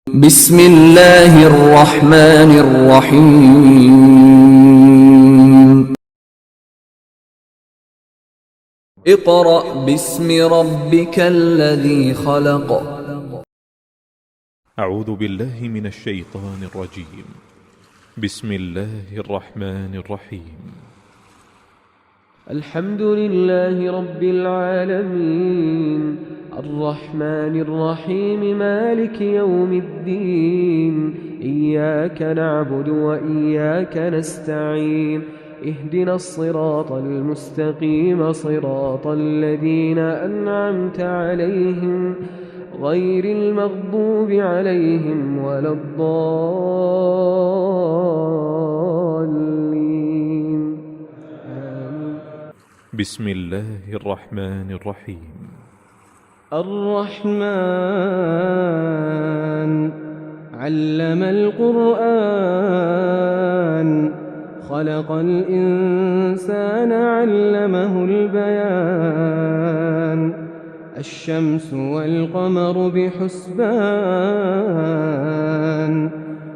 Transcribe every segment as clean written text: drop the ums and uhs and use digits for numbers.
بسم الله الرحمن الرحيم اقرأ باسم ربك الذي خلق أعوذ بالله من الشيطان الرجيم. بسم الله الرحمن الرحيم. الحمد لله رب العالمين الرحمن الرحيم مالك يوم الدين إياك نعبد وإياك نستعين اهدنا الصراط المستقيم صراط الذين أنعمت عليهم غير المغضوب عليهم ولا الضالين آمين. بسم الله الرحمن الرحيم. الرحمن علم القرآن خلق الإنسان علمه البيان الشمس والقمر بحسبان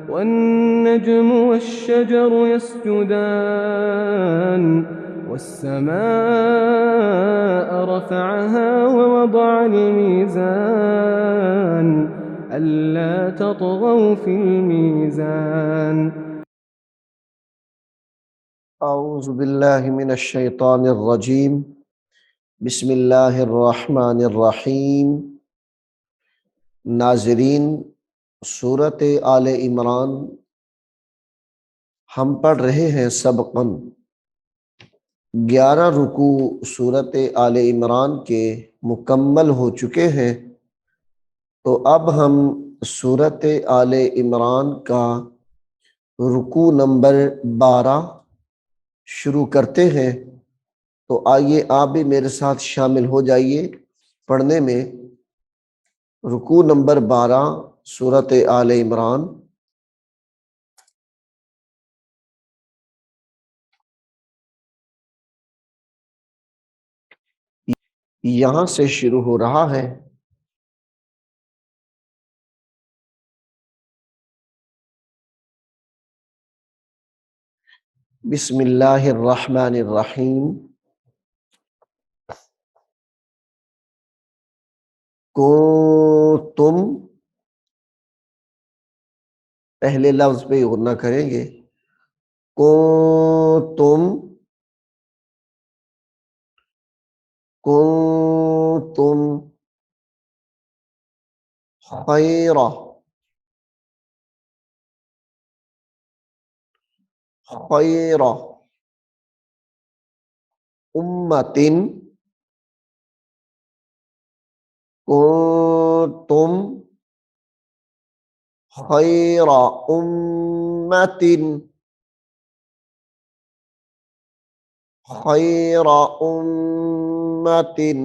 والنجم والشجر يسجدان والسماء رفعها ووضع الميزان ألا تطغوا في الميزان. أعوذ بالله من الشيطان الرجيم بسم الله الرحمن الرحیم. नाज़रीन, सूरत आले इमरान हम पढ़ रहे हैं सबकन। 11 रुकू सूरत आले इमरान के मुकम्मल हो चुके हैं। तो अब हम सूरत आले इमरान का रुकू नंबर 12 शुरू करते हैं। तो आइए आप भी मेरे साथ शामिल हो जाइए पढ़ने में। रुकू नंबर 12 सूरत आले इमरान। यहां से शुरू हो रहा है। बिस्मिल्लाहिर्रहमानिर्रहीम। को तुम पहले लफ्ज पे गुन्ना करेंगे। को तुम को तुम खैरा खैरा उम्मतिन। को तुम खैरा उम्मतिन खैरा उम्मतिन।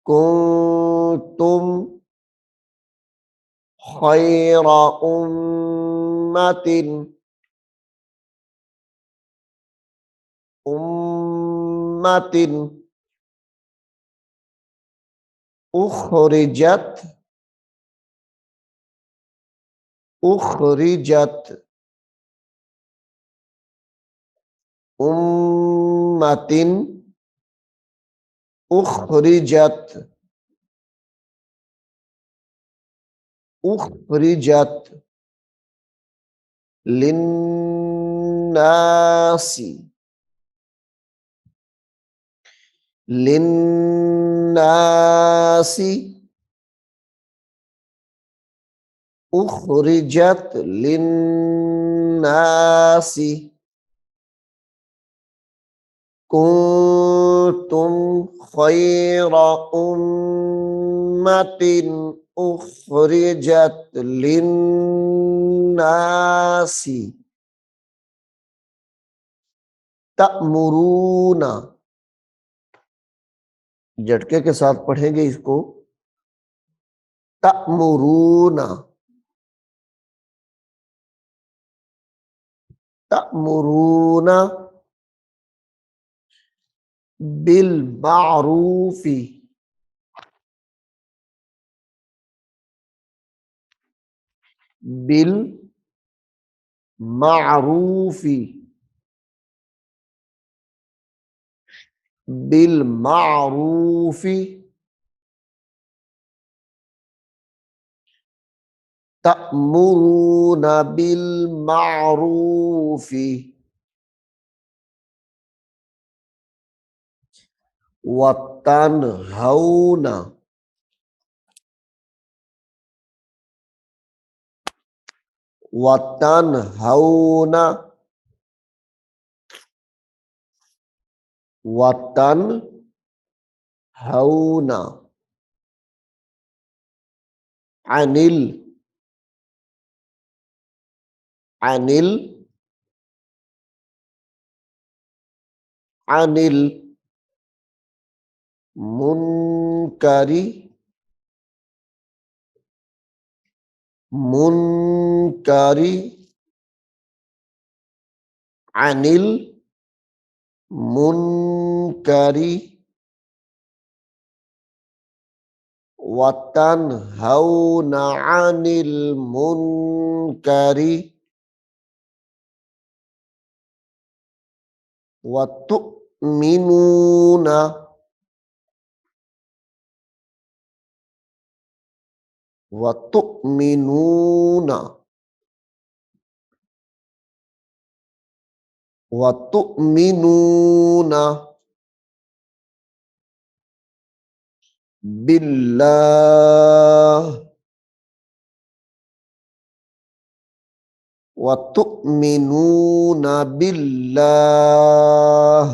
कुन्तुम खैरा उम्मतिन उम्मतिन उखरिजत उखरिजत उम्मतिन उखरिजत उखरिजत लिन्नासी लिन्नासी उखरिजत लिन्नासी। कुन्तुम खैरा उम्मतिन उखरिजत लिन्नासी तअमुरूना। झटके के साथ पढ़ेंगे इसको। तअमुरूना तअमुरूना बिल मारूफी बिल मारूफी, बिल मारूफी, तअमुरूना बिल मारूफी, व तनहौना, व तनहौना, व तनहौना अनिल, अनिल, अनिल मुनकरी, मुनकरी, अनिल मुनकरी, वतनहौना अनिल मुनकरी, वतुमिनूना, वतुमिनूना, वतुमिनूना बिल्लाह, वतुमिनूना बिल्लाह,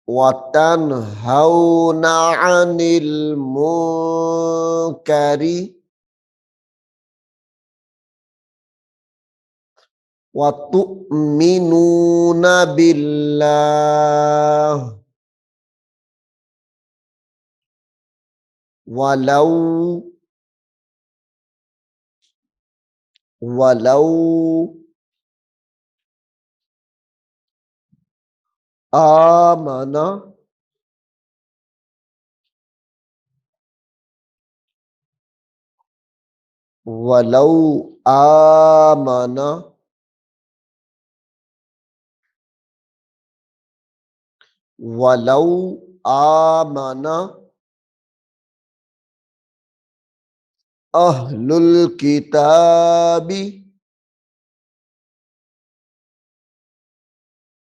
वतनहौना अनिल मुनकरी, वतुमिनूना बिल्लाह, वलौ, वलौ आमना, वलौ आमना, वलौ आमना अहलुल किताबी,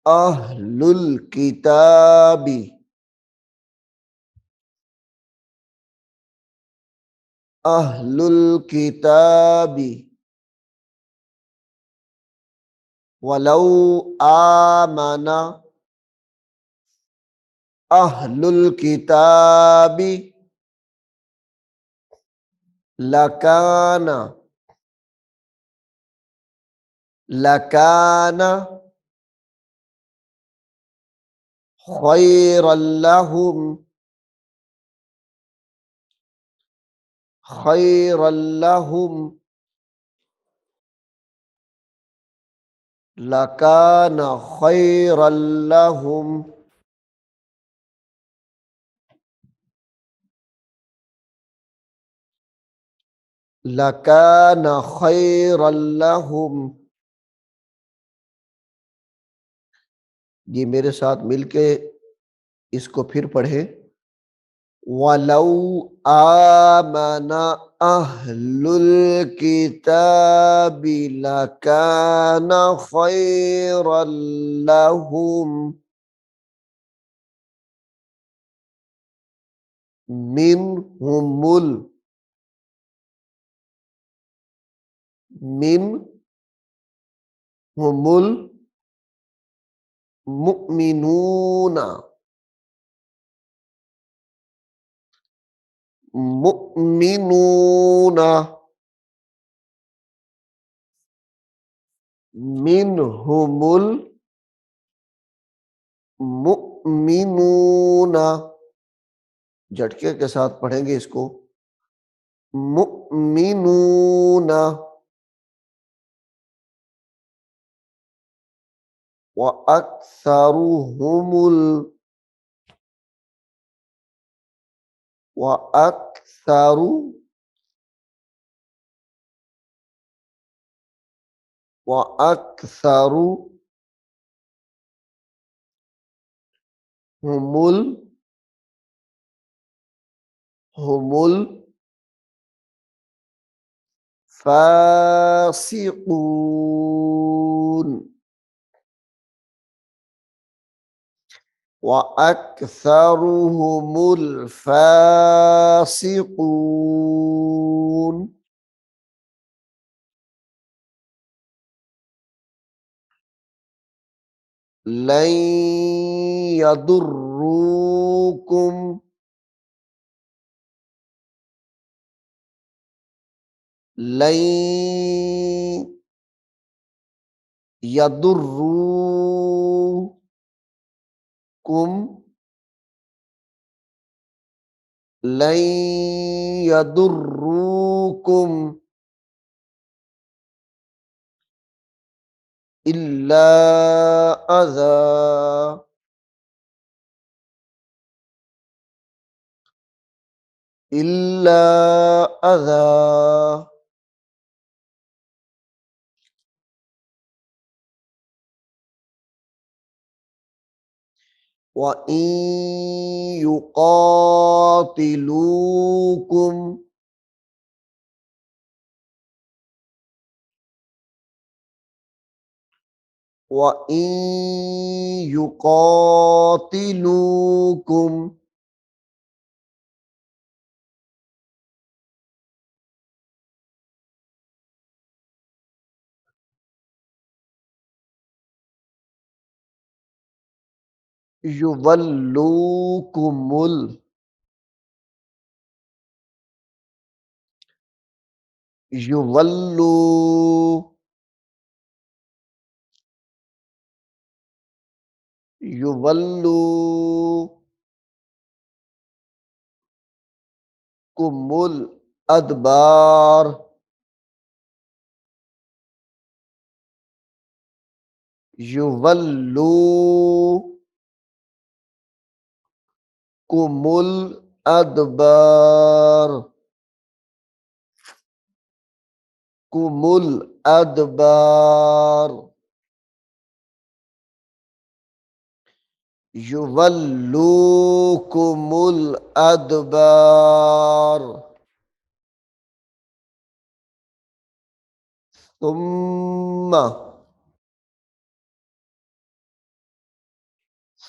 अहलुल किताबी, अहलुल किताबी, वलौ आमना अहलुल किताबी लकाना, लकाना खैरल लहुम, खैरल लहुम, लकाना खैरल लहुम, लकाना खैरल लहुम। ये मेरे साथ मिलके इसको फिर पढ़े। वलौ आमना अहलुल किताबि लकाना खैरल लहुम मिनहुमुल, मिनहुमुल मुमिनूना, मुमिनूना मिनहुमुल मुमिनूना। झटके के साथ पढ़ेंगे इसको। मुमिनूना व अक्सरुहुमुल وأكثر وأكثر هم الفاسقون وأكثرهم الفاسقون لن يضروكم لن يضروكم لن يضروكم إلا أذى إلا أذى وإن يقاتلوكم وإن يقاتلوكم يولوكم يولوا يولوكم الأدبار يولوكم الأدبار الأدبار يولوكم الأدبار ثم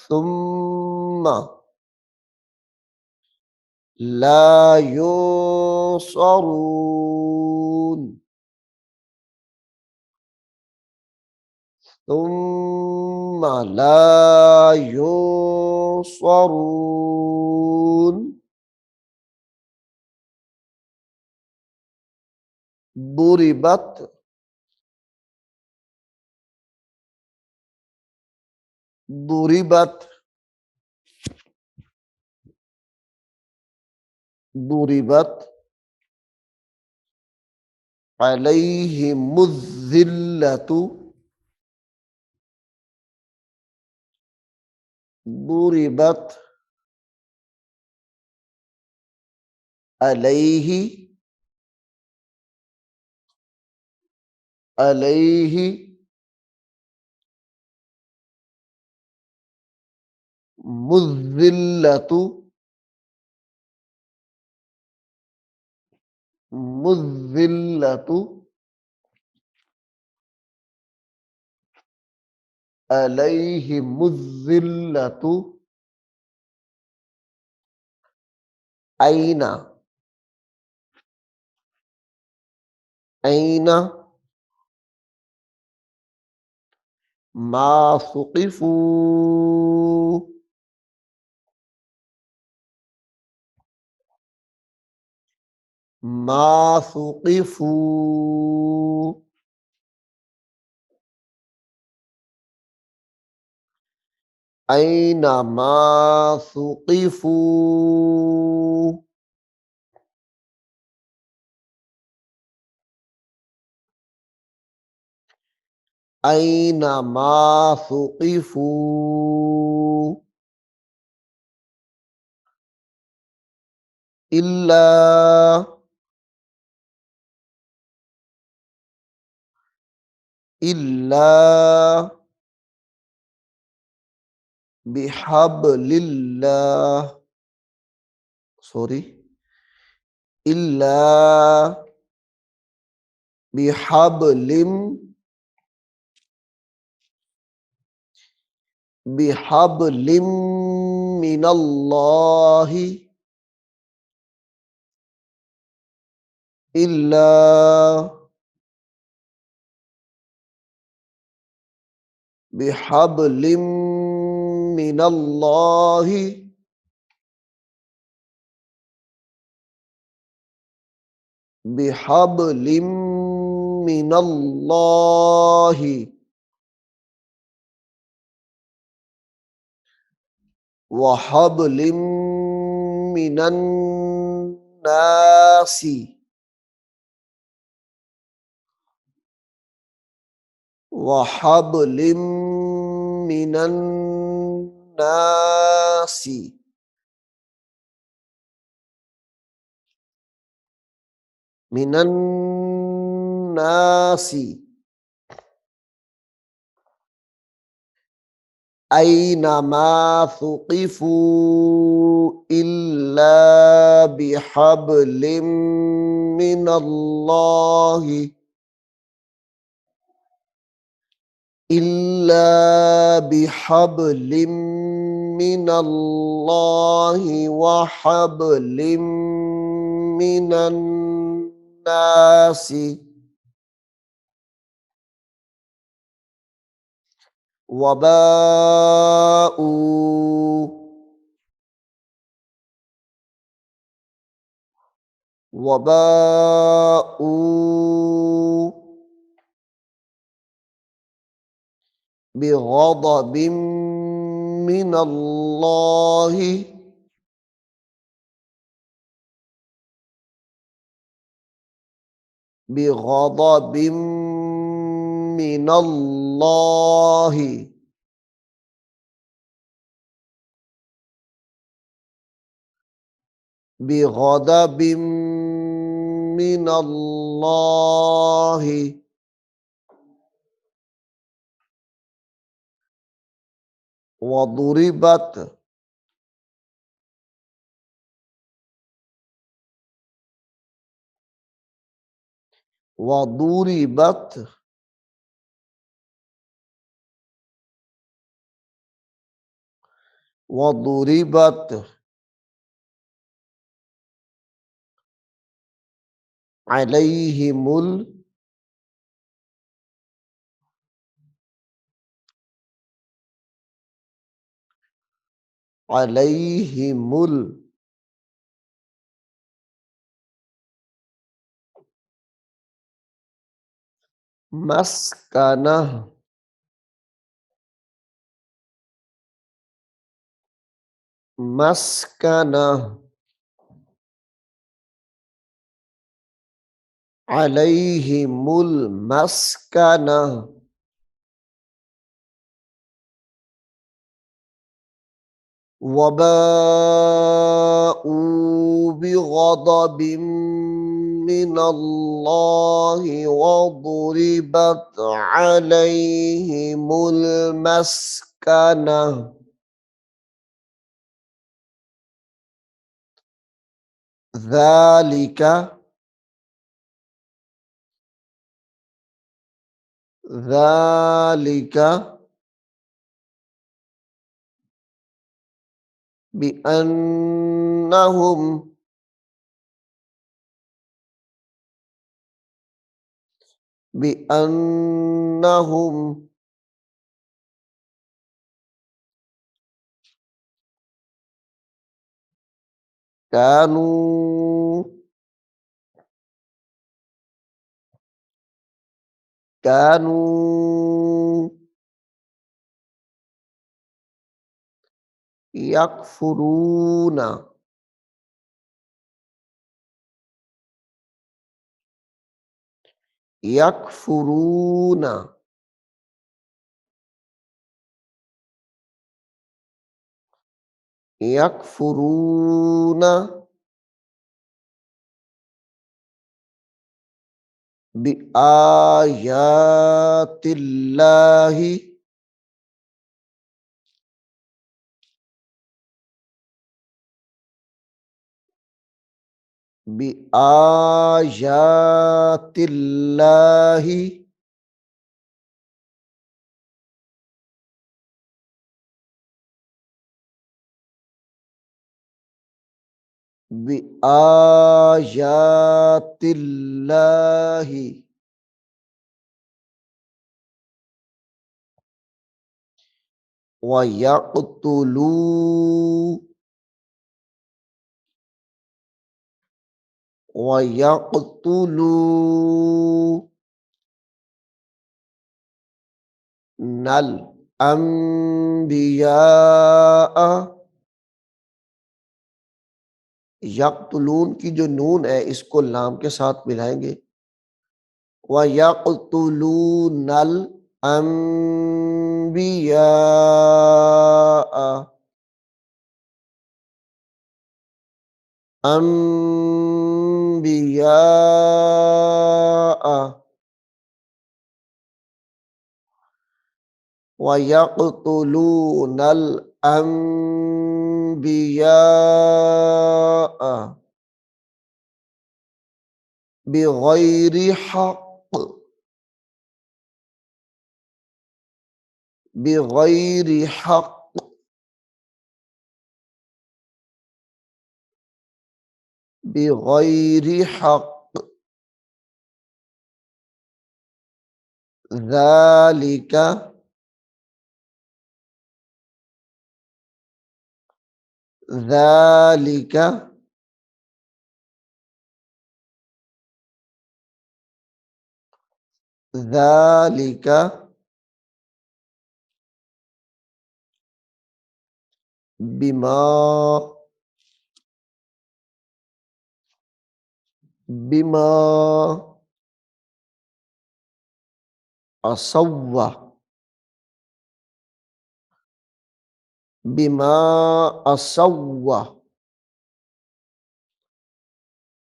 ثم لا ينصرون ثم لا ينصرون ضربت ضربت ضربت عليهم الذلة ضربت عليه عليه مذلة مذلة عليهم الذلة أين أين ما ثقفوا ما ثقفوا أين ما ثقفوا أين ما ثقفوا इल्ला इल्ला बिहब्लिल्लाह सॉरी इल्ला बिहब्लिम बिहब्लिम मिनल्लाहि इल्ला बिहब्लिम मिनल्लाहि बिहब्लिम मिनल्लाहि वहब्लिम मिनन्नासी वहब्लिम मिनन्नासी मिनन्नासी ऐनमा सुक़िफ़ू इल्ला बिहब्लिम मिनल्लाहि इल्ला बिहब्लिम मिनल्लाहि वहब्लिम मिनन्नासी वबाऊ वबाऊ बिग़ज़बिम मिनल्लाहि बिग़ज़बिम मिनल्लाहि बिग़ज़बिम मिनल्लाहि वदुरिबत वदुरिबत वदुरिबत अलैहिमुल अलैहिमुल मस्कनह मस्कनह अलैहिमुल मस्कनह वबाऊ बिग़ज़बिम मिनल्लाहि वदुरिबत अलैहिमुल मस्कनह ज़ालिका ज़ालिका बिअन्नहुम बिअन्नहुम कानू कानू यकफुरून यकफुरून यकफुरून बि आयातिल्लाहि बि आयातिल्लाहि बि आयातिल्लाहि व यक़्तुलू व यक़्तुलू नल अंबिया यक़्तुलून की जो नून है इसको लाम के साथ मिलाएंगे। व यक़्तुलूनल अंबिया अंबिया व यक़्तुलूनल अंबिया बिगैरि हक़ बिगैरि हक़ बिगैरि हक़ ज़ालिका ज़ालिका ज़ालिका बिमा बिमा असव्वा बिमा असव्वा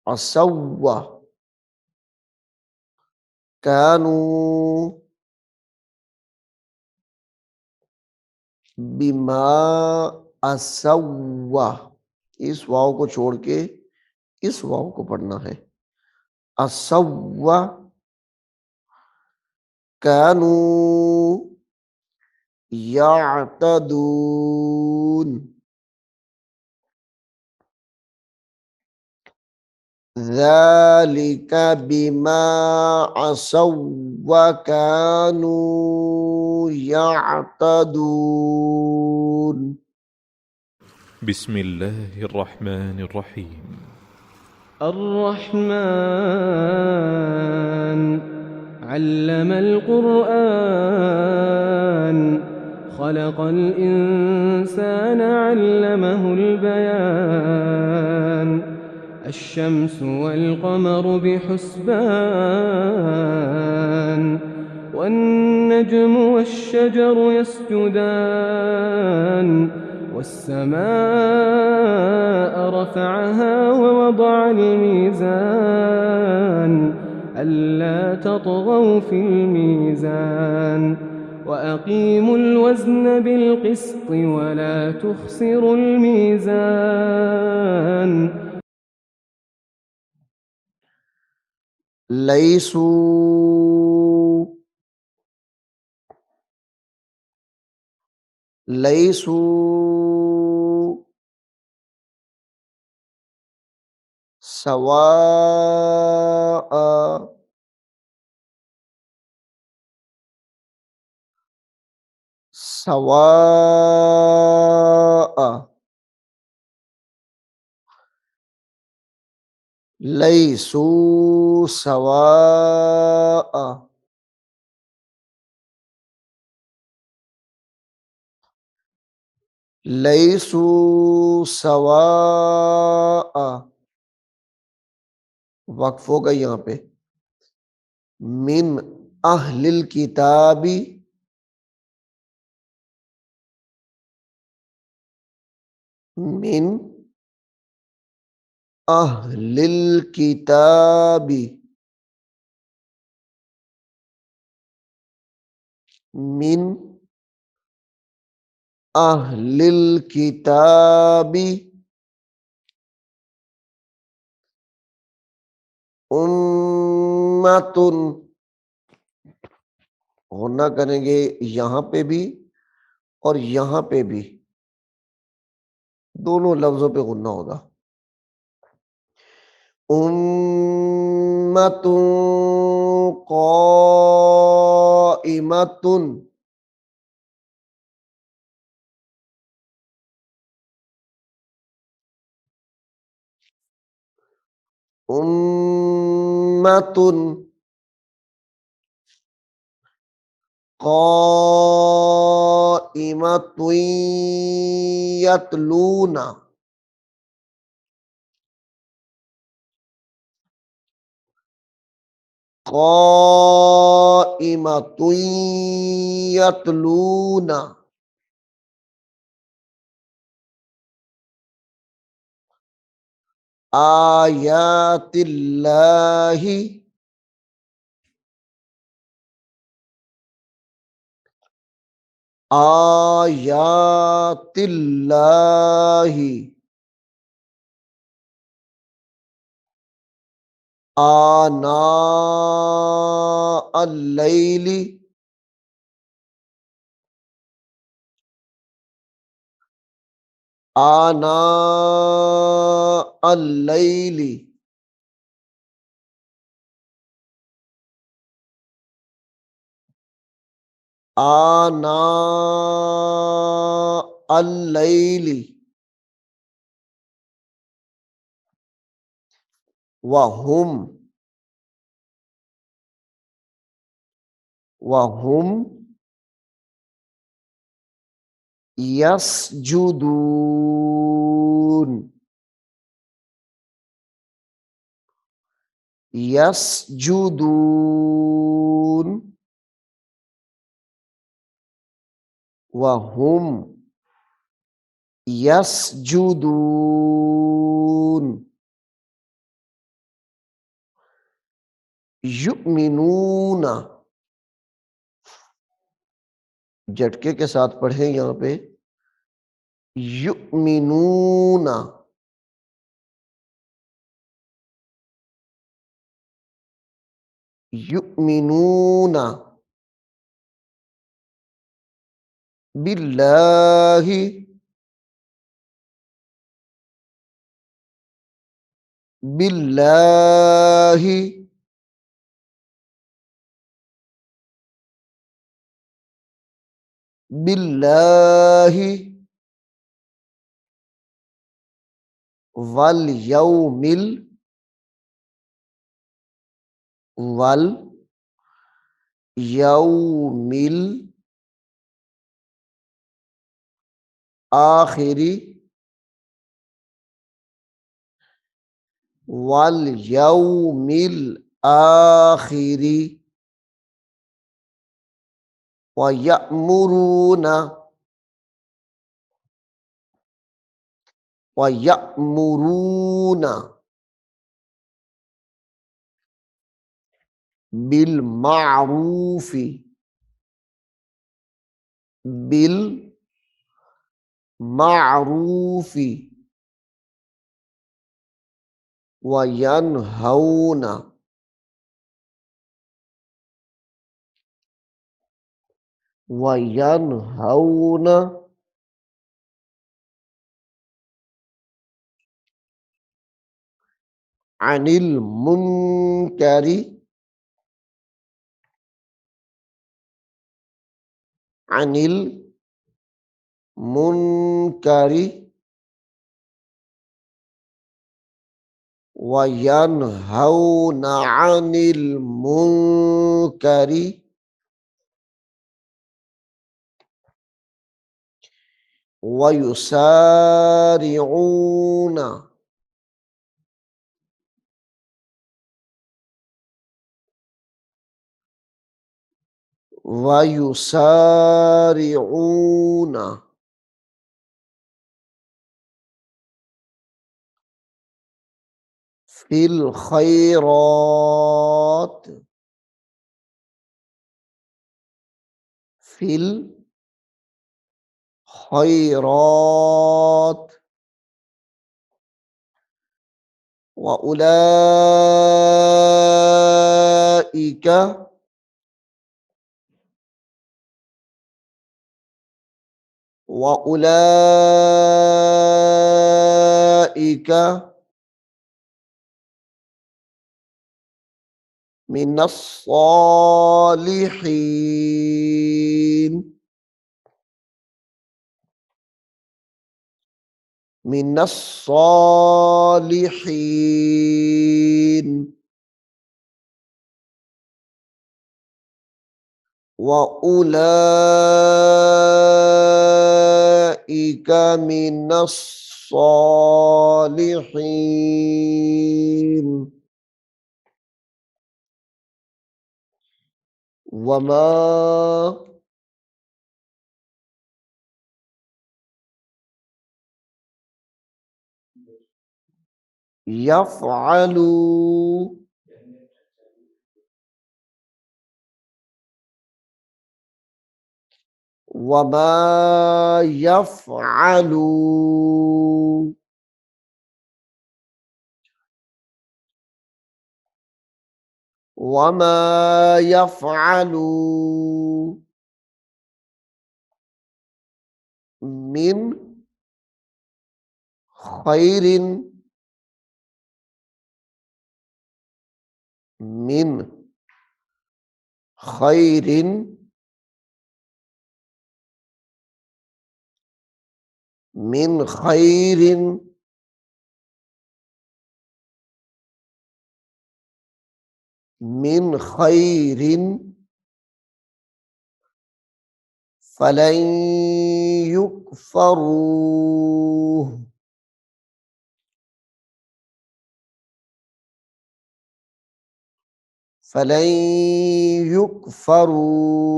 असव्वा कानू बिमा असव्वा इस वाव को छोड़ के इस वाव को पढ़ना है। असव्वा कानू यातदून ذلك بما عصوا وكانوا يعتدون بسم الله الرحمن الرحيم. الرحمن علم القرآن خلق الإنسان علمه البيان الشمس والقمر بحسبان والنجم والشجر يسجدان والسماء رفعها ووضع الميزان ألا تطغوا في الميزان وأقيموا الوزن بالقسط ولا تخسروا الميزان ليسوا ليسوا سواء سواء ليسوا سواء लैसू सवाअ वक्फ होगा यहाँ पे। मिन अहलिल किताबी मिन अहलिल किताबी मिन अहलिल किताबी उम्मतुन, गुन्ना करेंगे यहां पे भी और यहां पे भी, दोनों लफ्जों पे गुन्ना होगा। उम्मतुन क़ाइमतुन, उम्मतुन क़ाइमतुन यतलूना, क़ाइमतुन यतलूना, आयातिल्लाहि आयातिल्लाहि आना अल-लैली आना अल-लैली आना अल-लैली वहुम वहुम यस्जुदून यस्जुदून वहुम यस्जुदून युमिनूना, झटके के साथ पढ़ें यहां पे, युमिनूना युमिनूना बिल्लाहि बिल्लाहि बिल्लाहि वल यौमिल वल यौमिल आखिरी वल यौमिल आखिरी व यअमुरूना व यअमुरूना बिल मारूफी बिल मारूफी व यनहौना व यनहौना अनिल मुनकरी अनिल मुनकरी व यनहौना अनिल मुनकरी व युसारिऊना व युसारिऊना फिल खैरात फिल खैरात व उलाइका व उलाइका मिनस्सालिहीन मिनस्सालिहीन व उलाइका मिनस्सालिहीन वमा यफ़अलू वमा यफ़अलू वमा यफ़अलू मिन खैरिन मिन खैरिन मिन खैरिन मिन खैरिन फलन युकफरूह फलन युकफरूह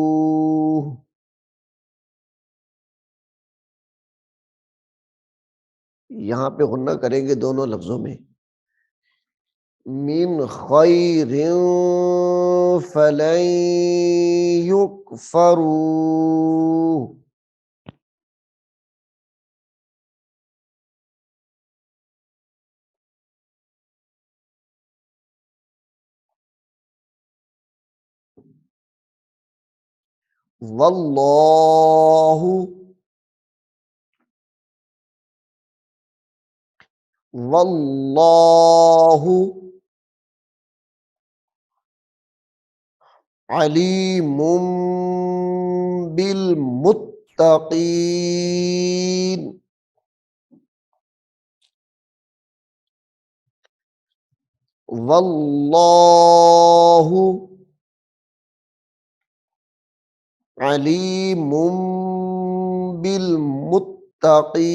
यहाँ पे गुन्ना करेंगे दोनों लफ्जों में। मिन खैरिन फलन युकफरूह वल्लाहु वल्लाहु अलीमुम बिल मुत्तकीन वल्लाहु अलीमुम बिल मुत्तकीन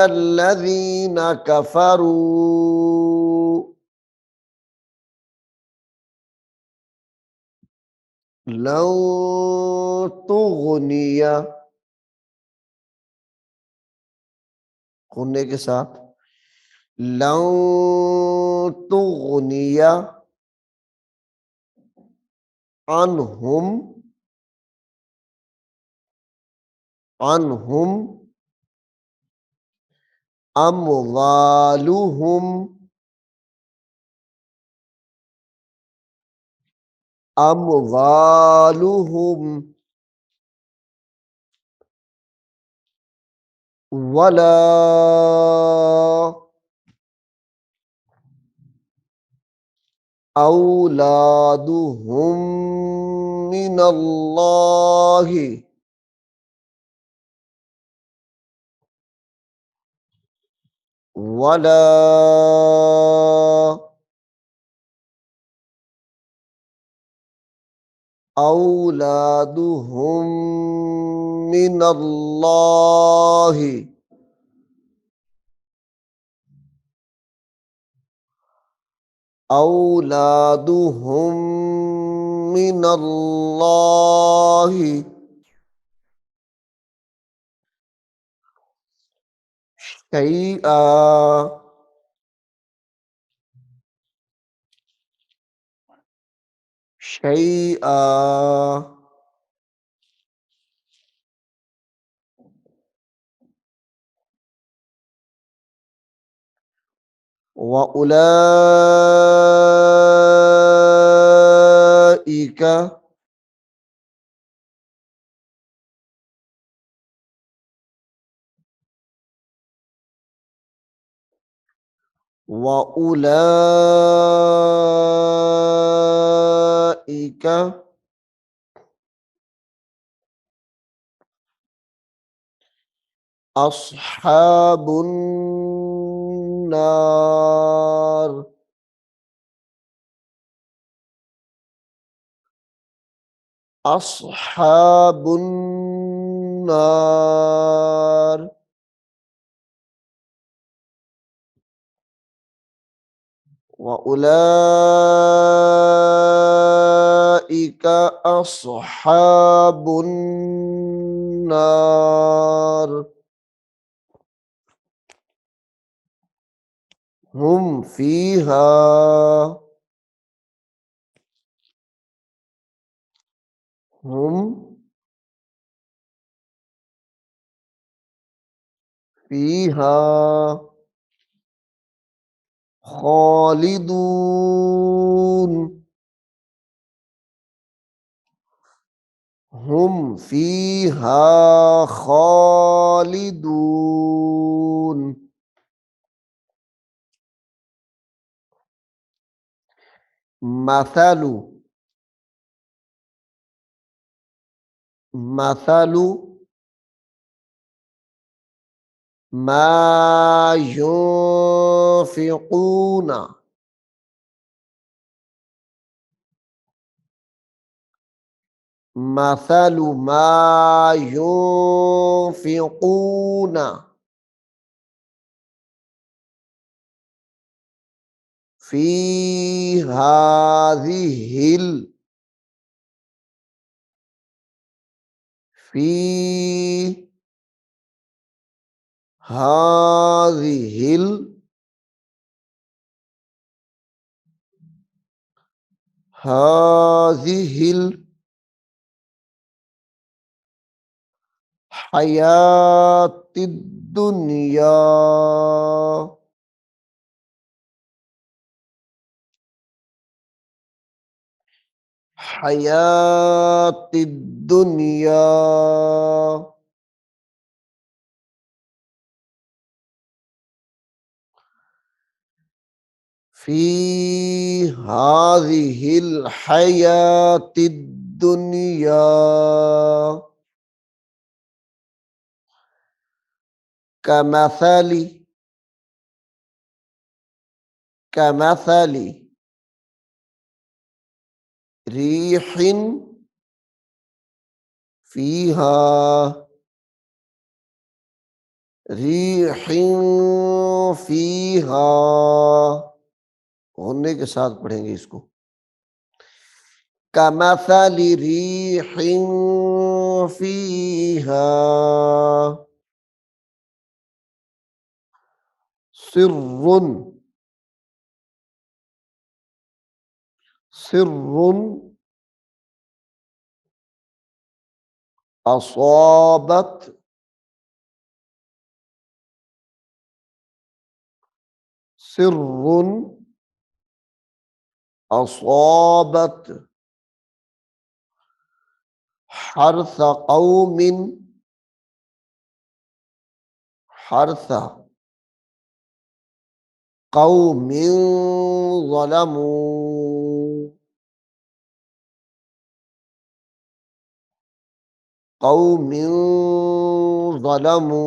इन्नल्लज़ीना कफ़रू लन तुग़निया होने के साथ लन तुग़निया अनहुम अनहुम अम्वालुहुम अम्वालुहुम वला औलादुहुम मिनल्लाहि वला औलादुहुम मिनल्लाहि औलादुहुम मिनल्लाहि शैआ शैआ व उलाइका व उलाइका अस्हाबुन नार अस्हाबुन नार व उलाइका अस्हाबुन नार हुम फीहा हुम फीहा खालिदून हुम फीहा खालिदून मसलु मसलु मा युनफिकून मसलु मा युनफिकून फी हाज़िहिल फी हाज़िहिल हाज़िहिल हयातिद दुनिया हयातिद दुनिया फी हाज़िहिल हयातिद दुनिया कमसली कमसली रीहिन फीहा रीहिन फीहा होने के साथ पढ़ेंगे इसको कमसली रीहिन फीहा सिर्रुन सिर्रुन असाबत सिर्रुन असाबत हर्स कौमिन हर्स कौमिन ज़लमू कौमिन ज़लमू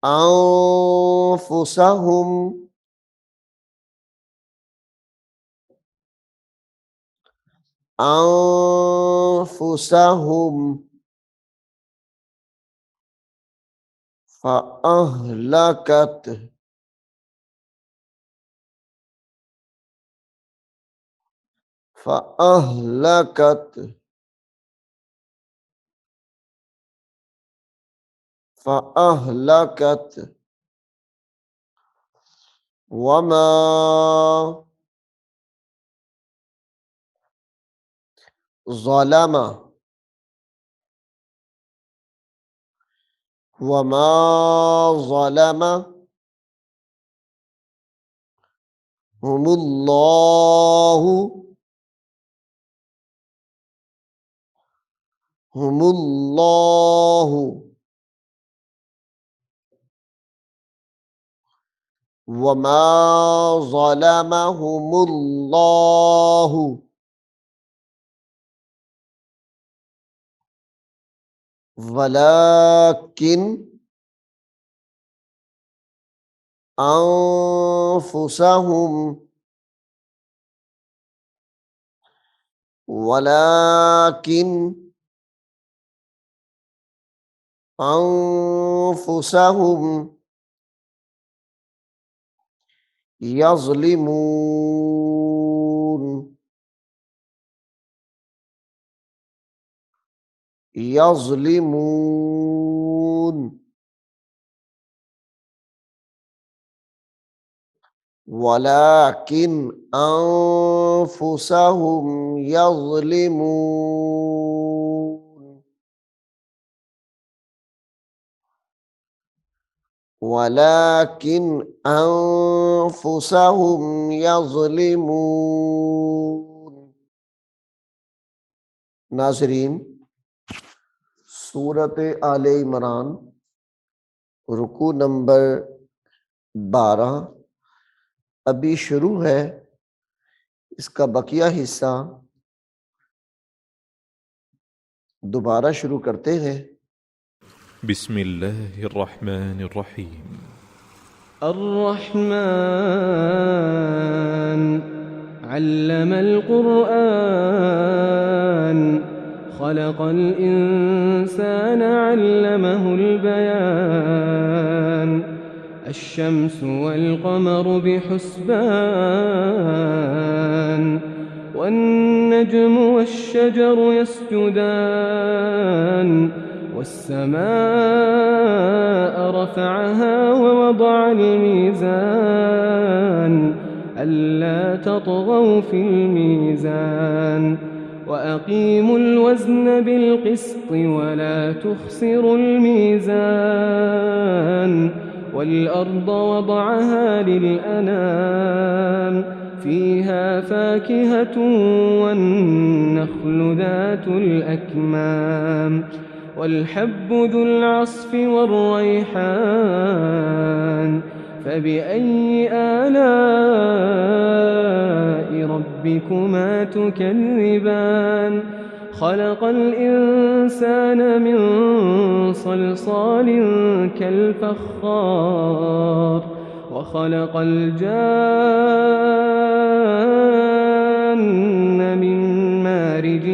अनफुसहुम अनफुसहुम फ़अहलकत फ़अहलकत फ़अहलकत वमा ज़लमा वमा ज़लमा हुमुल्लाहु हुमुल्लाहु वमा ज़लमहुमुल्लाहु वलाकिन अनफुसहुम वलाकिन अनफुसहुम यज़लिमून यज़लिमून वलाकिन अनफुसहुम यज़लिमून वलाकिन अनफुसहुम यज़लिमून। नाज़रीन, सूरत आले इमरान रुकू नंबर 12 अभी शुरू है। इसका बकिया हिस्सा दोबारा शुरू करते हैं। बिस्मिल्लाहिर्रहमानिर्रहीम। अर्रहमान अल्लमल क़ुरआन खलक़ल इंसान अल्लमहुल बयान अश्शम्सु वल क़मरु बिहुस्बान वन्नज्मु वश्शजरु यस्जुदान والسماء رفعها ووضع الميزان ألا تطغوا في الميزان وأقيموا الوزن بالقسط ولا تخسروا الميزان والأرض وضعها للأنام فيها فاكهة والنخل ذات الأكمام والحب ذو العصف والريحان فبأي آلاء ربكما تكذبان خلق الإنسان من صلصال كالفخار وخلق الجان من مارج